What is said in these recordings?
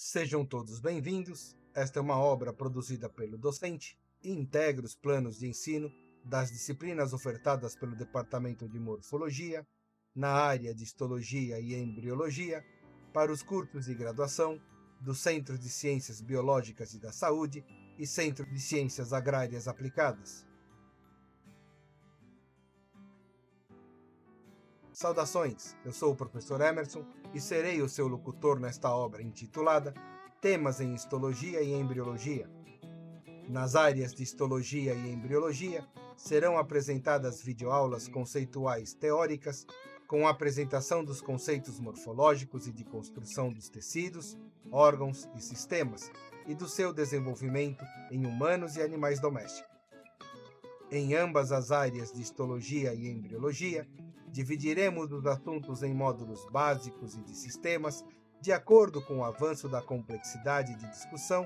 Sejam todos bem-vindos. Esta é uma obra produzida pelo docente e integra os planos de ensino das disciplinas ofertadas pelo Departamento de Morfologia, na área de Histologia e Embriologia, para os cursos de graduação do Centro de Ciências Biológicas e da Saúde e Centro de Ciências Agrárias Aplicadas. Saudações, eu sou o professor Emerson e serei o seu locutor nesta obra intitulada Temas em Histologia e Embriologia. Nas áreas de Histologia e Embriologia, serão apresentadas videoaulas conceituais teóricas, com a apresentação dos conceitos morfológicos e de construção dos tecidos, órgãos e sistemas, e do seu desenvolvimento em humanos e animais domésticos. Em ambas as áreas de Histologia e Embriologia, dividiremos os assuntos em módulos básicos e de sistemas, de acordo com o avanço da complexidade de discussão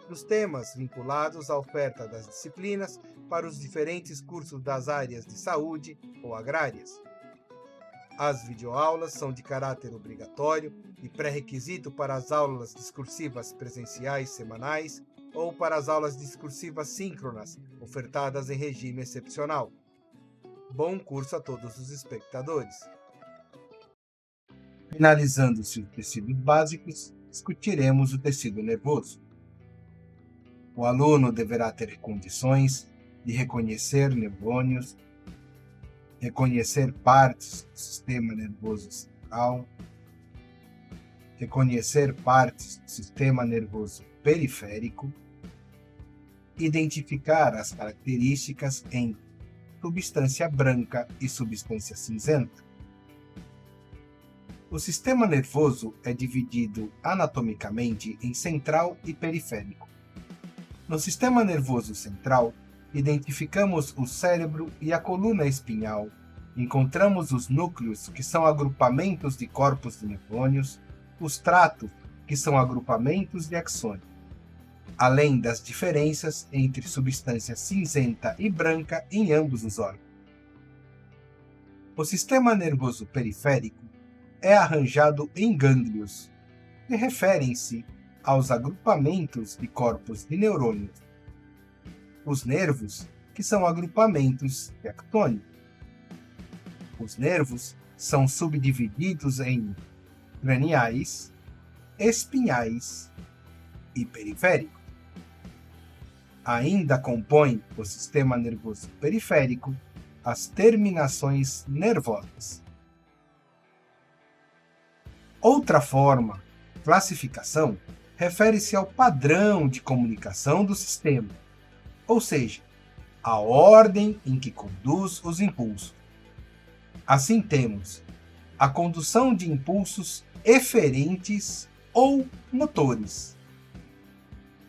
dos temas vinculados à oferta das disciplinas para os diferentes cursos das áreas de saúde ou agrárias. As videoaulas são de caráter obrigatório e pré-requisito para as aulas discursivas presenciais semanais ou para as aulas discursivas síncronas, ofertadas em regime excepcional. Bom curso a todos os espectadores. Finalizando-se os tecidos básicos, discutiremos o tecido nervoso. O aluno deverá ter condições de reconhecer neurônios, reconhecer partes do sistema nervoso central, reconhecer partes do sistema nervoso periférico, identificar as características em substância branca e substância cinzenta. O sistema nervoso é dividido anatomicamente em central e periférico. No sistema nervoso central, identificamos o cérebro e a coluna espinhal, encontramos os núcleos, que são agrupamentos de corpos de neurônios, os tratos, que são agrupamentos de axônios, além das diferenças entre substância cinzenta e branca em ambos os órgãos. O sistema nervoso periférico é arranjado em gânglios, que referem-se aos agrupamentos de corpos de neurônios. Os nervos, que são agrupamentos de axônios. Os nervos são subdivididos em craniais, espinhais e periféricos. Ainda compõem o sistema nervoso periférico as terminações nervosas. Outra forma, classificação, refere-se ao padrão de comunicação do sistema, ou seja, a ordem em que conduz os impulsos. Assim temos a condução de impulsos eferentes ou motores,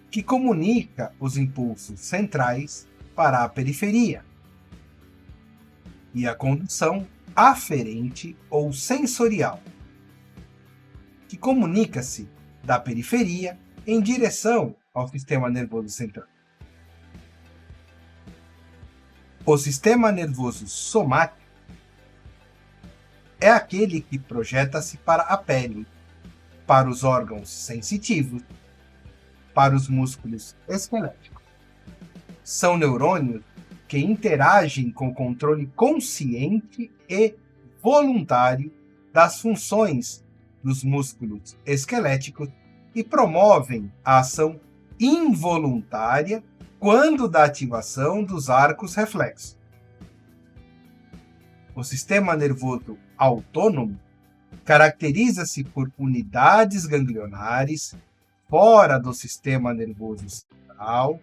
que comunica os impulsos centrais para a periferia, e a condução aferente ou sensorial, que comunica-se da periferia em direção ao sistema nervoso central. O sistema nervoso somático é aquele que projeta-se para a pele, para os órgãos sensitivos, para os músculos esqueléticos. São neurônios que interagem com o controle consciente e voluntário das funções dos músculos esqueléticos e promovem a ação involuntária quando da ativação dos arcos reflexos. O sistema nervoso autônomo caracteriza-se por unidades ganglionares fora do sistema nervoso central,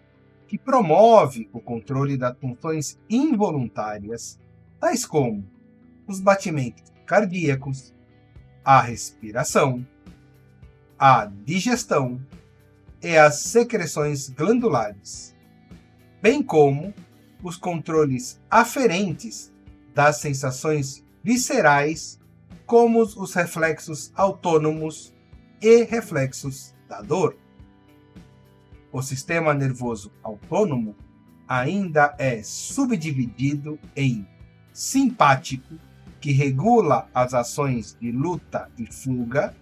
que promove o controle das funções involuntárias, tais como os batimentos cardíacos, a respiração, a digestão e as secreções glandulares, bem como os controles aferentes das sensações viscerais, como os reflexos autônomos e reflexos da dor. O sistema nervoso autônomo ainda é subdividido em simpático, que regula as ações de luta e fuga,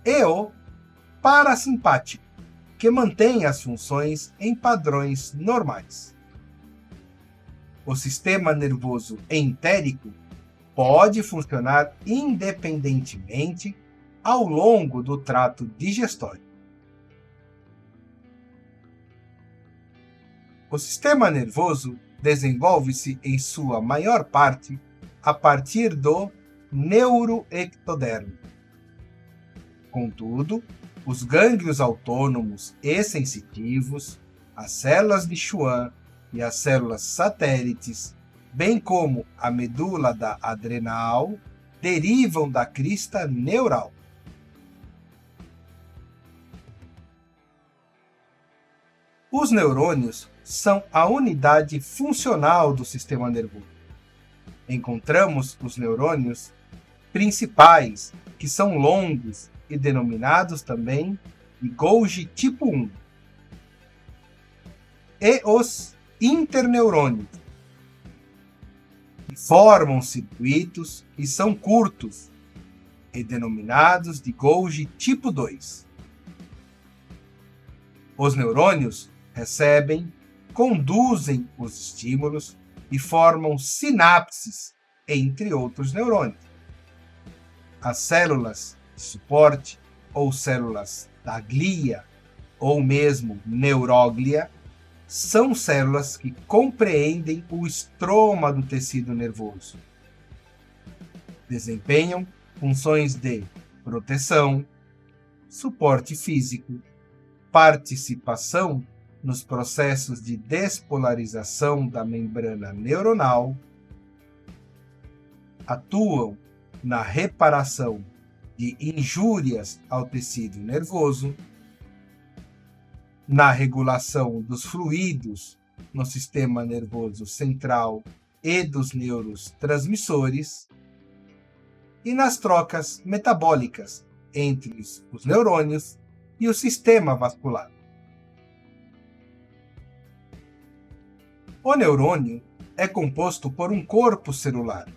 e o parasimpático, que mantém as funções em padrões normais. O sistema nervoso entérico pode funcionar independentemente ao longo do trato digestório. O sistema nervoso desenvolve-se em sua maior parte a partir do neuroectodermo. Contudo, os gânglios autônomos e sensitivos, as células de Schwann e as células satélites, bem como a medula da adrenal, derivam da crista neural. Os neurônios são a unidade funcional do sistema nervoso. Encontramos os neurônios principais, que são longos e denominados também de Golgi tipo 1, e os interneurônios, que formam circuitos e são curtos, e denominados de Golgi tipo 2. Os neurônios recebem, conduzem os estímulos e formam sinapses entre outros neurônios. As células de suporte, ou células da glia, ou mesmo neuróglia, são células que compreendem o estroma do tecido nervoso. Desempenham funções de proteção, suporte físico, participação nos processos de despolarização da membrana neuronal, atuam na reparação de injúrias ao tecido nervoso, na regulação dos fluidos no sistema nervoso central e dos neurotransmissores, e nas trocas metabólicas entre os neurônios e o sistema vascular. O neurônio é composto por um corpo celular,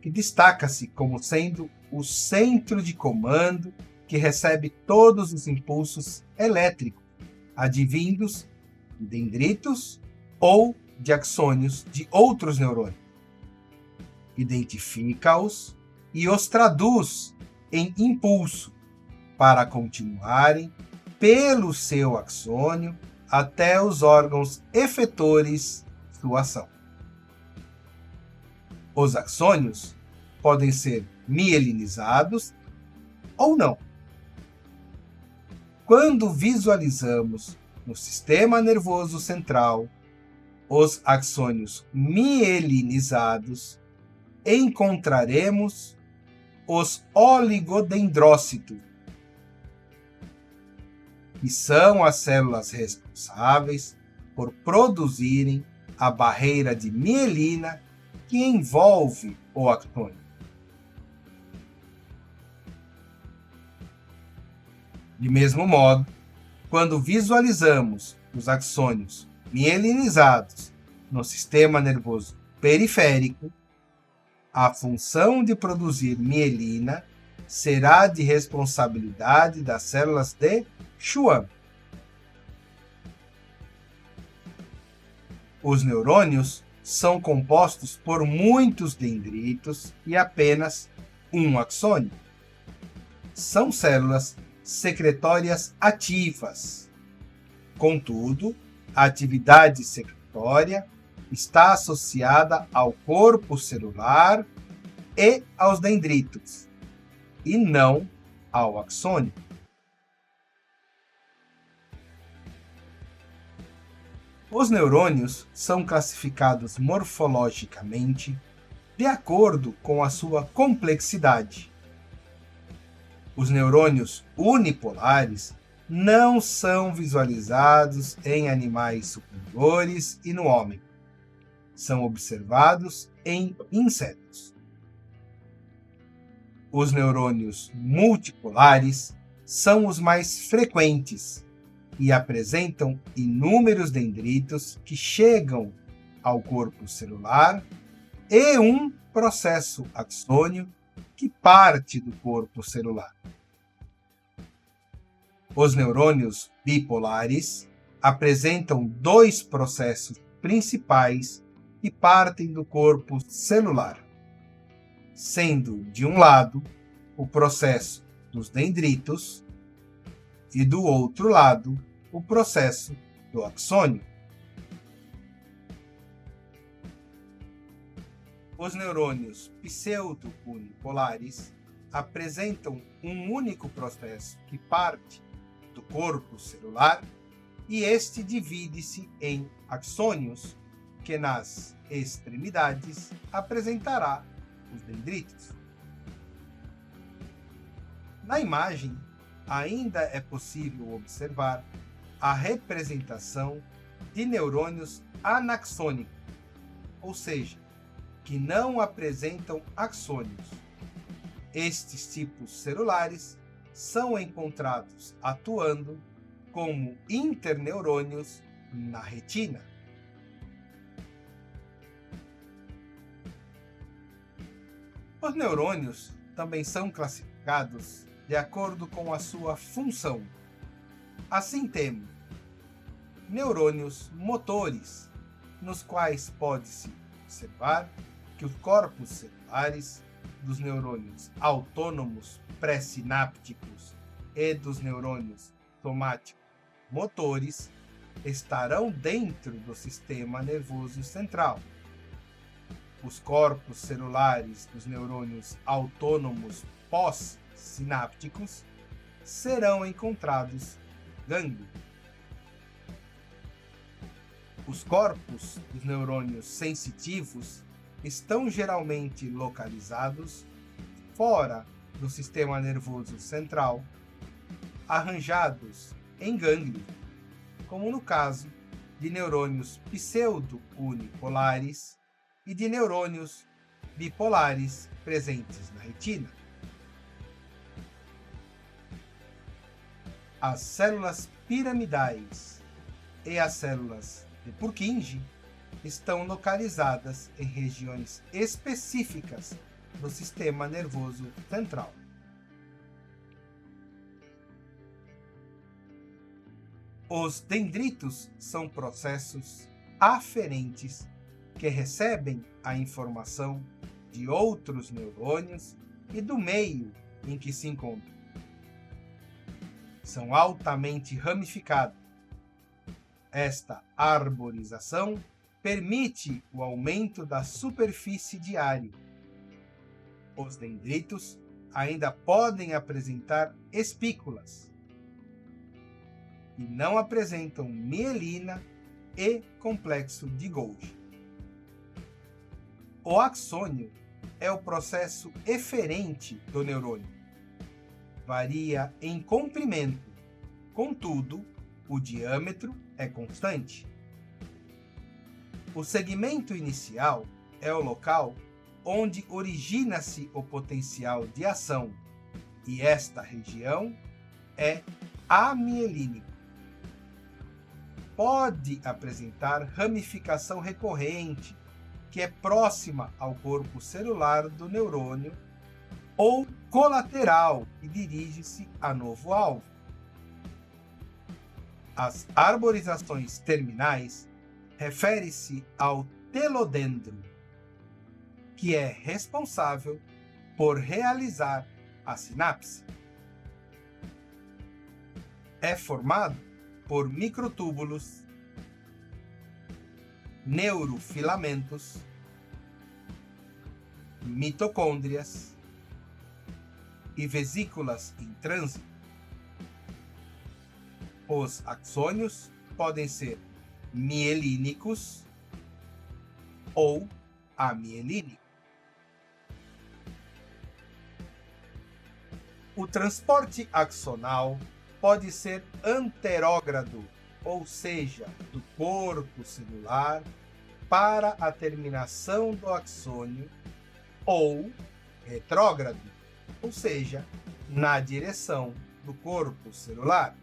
que destaca-se como sendo o centro de comando que recebe todos os impulsos elétricos advindos de dendritos ou de axônios de outros neurônios. Identifica-os e os traduz em impulso para continuarem pelo seu axônio até os órgãos efetores sua ação. Os axônios podem ser mielinizados ou não. Quando visualizamos no sistema nervoso central os axônios mielinizados, encontraremos os oligodendrócitos, que são as células responsáveis por produzirem a barreira de mielina que envolve o axônio. De mesmo modo, quando visualizamos os axônios mielinizados no sistema nervoso periférico, a função de produzir mielina será de responsabilidade das células de Schwann. Os neurônios são compostos por muitos dendritos e apenas um axônio. São células secretórias ativas. Contudo, a atividade secretória está associada ao corpo celular e aos dendritos, e não ao axônio. Os neurônios são classificados morfologicamente de acordo com a sua complexidade. Os neurônios unipolares não são visualizados em animais superiores e no homem. São observados em insetos. Os neurônios multipolares são os mais frequentes e apresentam inúmeros dendritos que chegam ao corpo celular e um processo axônio que parte do corpo celular. Os neurônios bipolares apresentam dois processos principais que partem do corpo celular, sendo, de um lado, o processo dos dendritos e, do outro lado, o processo do axônio. Os neurônios pseudo-unipolares apresentam um único processo que parte do corpo celular e este divide-se em axônios, que nas extremidades apresentará os dendritos. Na imagem, ainda é possível observar a representação de neurônios anaxônicos, ou seja, que não apresentam axônios. Estes tipos celulares são encontrados atuando como interneurônios na retina. Os neurônios também são classificados de acordo com a sua função. Assim temos neurônios motores, nos quais pode-se observar que os corpos celulares dos neurônios autônomos pré-sinápticos e dos neurônios somáticos motores estarão dentro do sistema nervoso central. Os corpos celulares dos neurônios autônomos pós-sinápticos serão encontrados gânglios. Os corpos dos neurônios sensitivos estão geralmente localizados fora do sistema nervoso central, arranjados em gânglios, como no caso de neurônios pseudo-unipolares e de neurônios bipolares presentes na retina. As células piramidais e as células de Purkinje estão localizadas em regiões específicas do sistema nervoso central. Os dendritos são processos aferentes que recebem a informação de outros neurônios e do meio em que se encontram. São altamente ramificados. Esta arborização permite o aumento da superfície diária. Os dendritos ainda podem apresentar espículas e não apresentam mielina e complexo de Golgi. O axônio é o processo eferente do neurônio. Varia em comprimento, contudo, o diâmetro é constante. O segmento inicial é o local onde origina-se o potencial de ação, e esta região é amielínica. Pode apresentar ramificação recorrente, que é próxima ao corpo celular do neurônio, ou colateral, que dirige-se a novo alvo. As arborizações terminais refere-se ao telodendro, que é responsável por realizar a sinapse. É formado por microtúbulos, neurofilamentos, mitocôndrias e vesículas em trânsito. Os axônios podem ser mielínicos ou amielínicos. O transporte axonal pode ser anterógrado, ou seja, do corpo celular para a terminação do axônio, ou retrógrado, ou seja, na direção do corpo celular.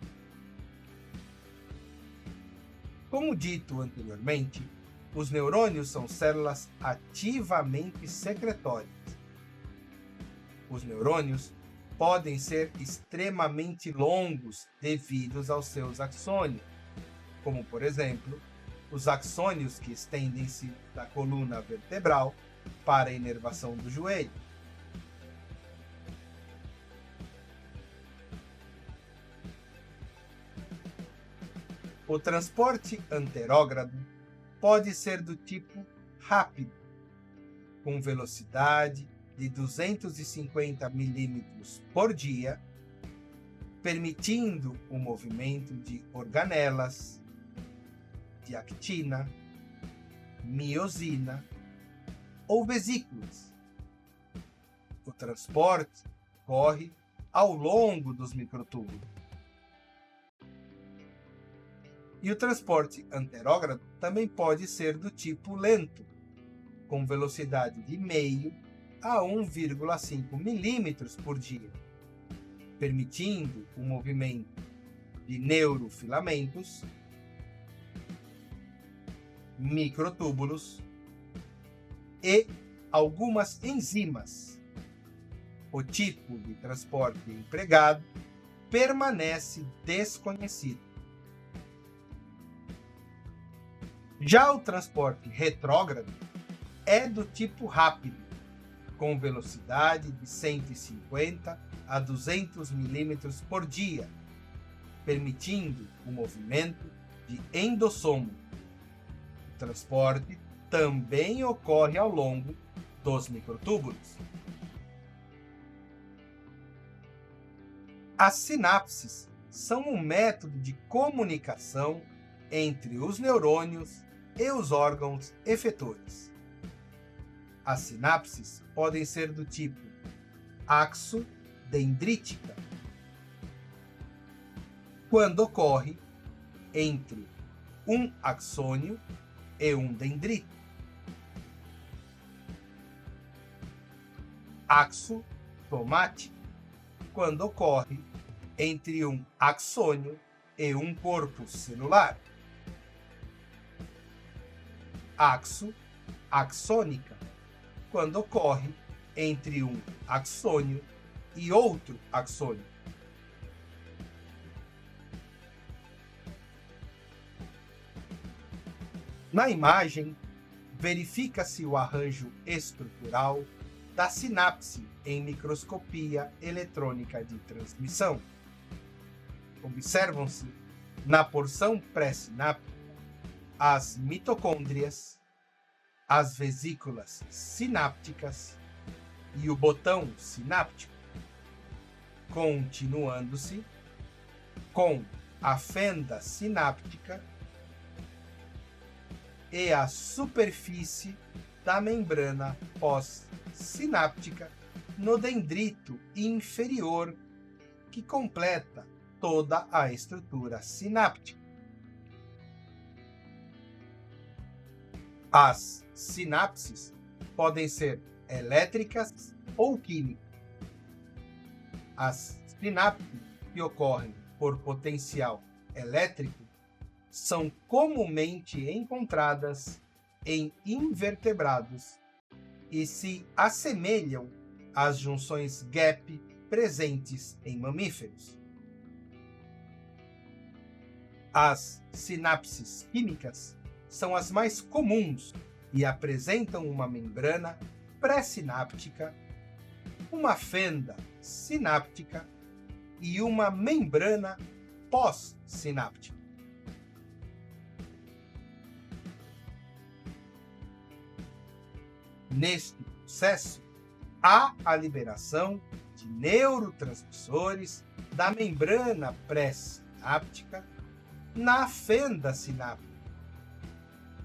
Como dito anteriormente, os neurônios são células ativamente secretórias. Os neurônios podem ser extremamente longos devido aos seus axônios, como, por exemplo, os axônios que estendem-se da coluna vertebral para a inervação do joelho. O transporte anterógrado pode ser do tipo rápido, com velocidade de 250 mm por dia, permitindo o movimento de organelas, de actina, miosina ou vesículas. O transporte ocorre ao longo dos microtúbulos. E o transporte anterógrado também pode ser do tipo lento, com velocidade de meio a 1,5 milímetros por dia, permitindo o movimento de neurofilamentos, microtúbulos e algumas enzimas. O tipo de transporte empregado permanece desconhecido. Já o transporte retrógrado é do tipo rápido, com velocidade de 150 a 200 milímetros por dia, permitindo o movimento de endossomo. O transporte também ocorre ao longo dos microtúbulos. As sinapses são um método de comunicação entre os neurônios e os órgãos efetores. As sinapses podem ser do tipo axodendrítica, quando ocorre entre um axônio e um dendrito. Axosomática, quando ocorre entre um axônio e um corpo celular. Axônica, quando ocorre entre um axônio e outro axônio. Na imagem, verifica-se o arranjo estrutural da sinapse em microscopia eletrônica de transmissão. Observam-se, na porção pré-sináptica, as mitocôndrias, as vesículas sinápticas e o botão sináptico, continuando-se com a fenda sináptica e a superfície da membrana pós-sináptica no dendrito inferior, que completa toda a estrutura sináptica. As sinapses podem ser elétricas ou químicas. As sinapses que ocorrem por potencial elétrico são comumente encontradas em invertebrados e se assemelham às junções gap presentes em mamíferos. As sinapses químicas são as mais comuns e apresentam uma membrana pré-sináptica, uma fenda sináptica e uma membrana pós-sináptica. Neste processo, há a liberação de neurotransmissores da membrana pré-sináptica na fenda sináptica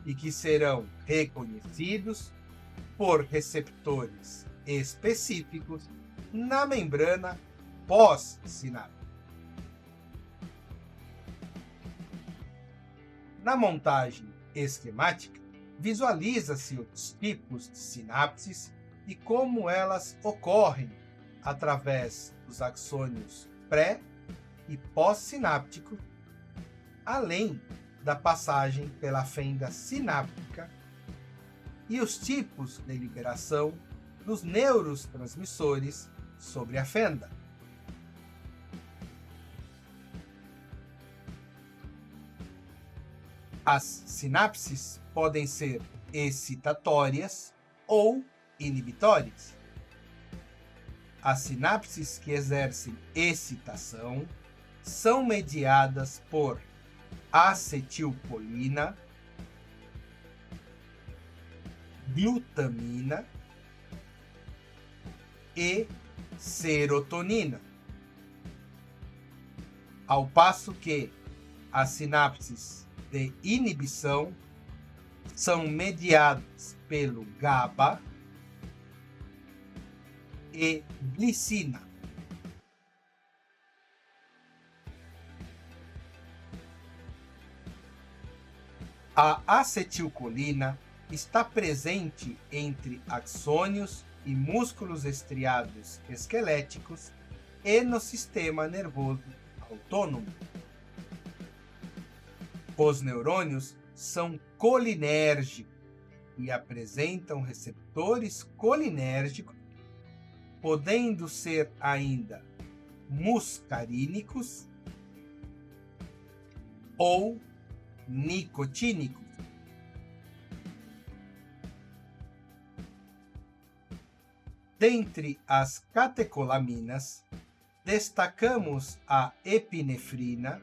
e que serão reconhecidos por receptores específicos na membrana pós-sináptica. Na montagem esquemática, visualiza-se os tipos de sinapses e como elas ocorrem através dos axônios pré- e pós-sinápticos, além da passagem pela fenda sináptica e os tipos de liberação dos neurotransmissores sobre a fenda. As sinapses podem ser excitatórias ou inibitórias. As sinapses que exercem excitação são mediadas por acetilcolina, glutamina e serotonina, ao passo que as sinapses de inibição são mediadas pelo GABA e glicina. A acetilcolina está presente entre axônios e músculos estriados esqueléticos e no sistema nervoso autônomo. Os neurônios são colinérgicos e apresentam receptores colinérgicos, podendo ser ainda muscarínicos ou nicotínicos. Dentre as catecolaminas, destacamos a epinefrina,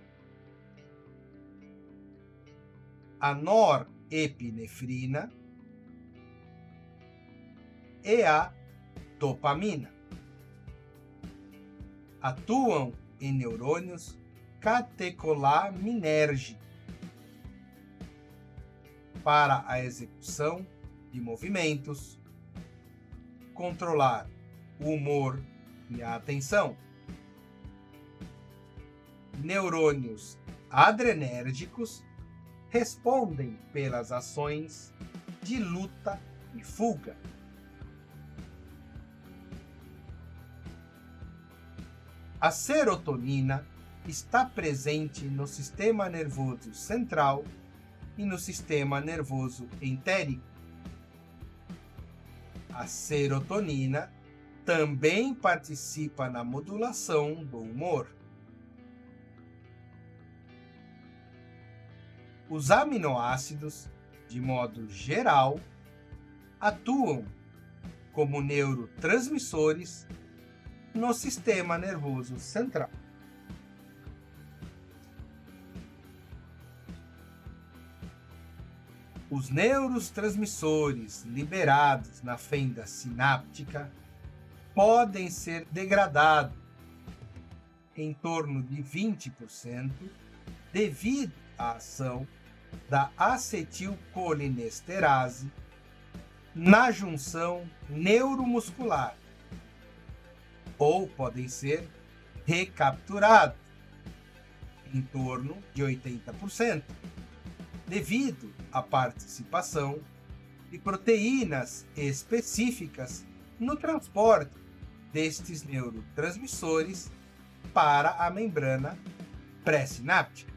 a norepinefrina e a dopamina. Atuam em neurônios catecolaminérgicos para a execução de movimentos, controlar o humor e a atenção. Neurônios adrenérgicos respondem pelas ações de luta e fuga. A serotonina está presente no sistema nervoso central e no sistema nervoso entérico. A serotonina também participa na modulação do humor. Os aminoácidos, de modo geral, atuam como neurotransmissores no sistema nervoso central. Os neurotransmissores liberados na fenda sináptica podem ser degradados em torno de 20% devido à ação da acetilcolinesterase na junção neuromuscular, ou podem ser recapturados em torno de 80%. Devido à participação de proteínas específicas no transporte destes neurotransmissores para a membrana pré-sináptica.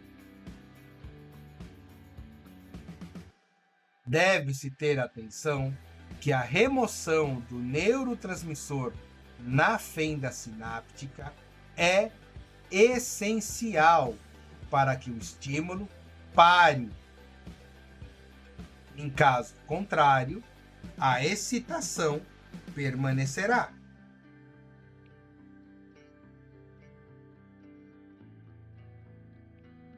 Deve-se ter atenção que a remoção do neurotransmissor na fenda sináptica é essencial para que o estímulo pare. Em caso contrário, a excitação permanecerá.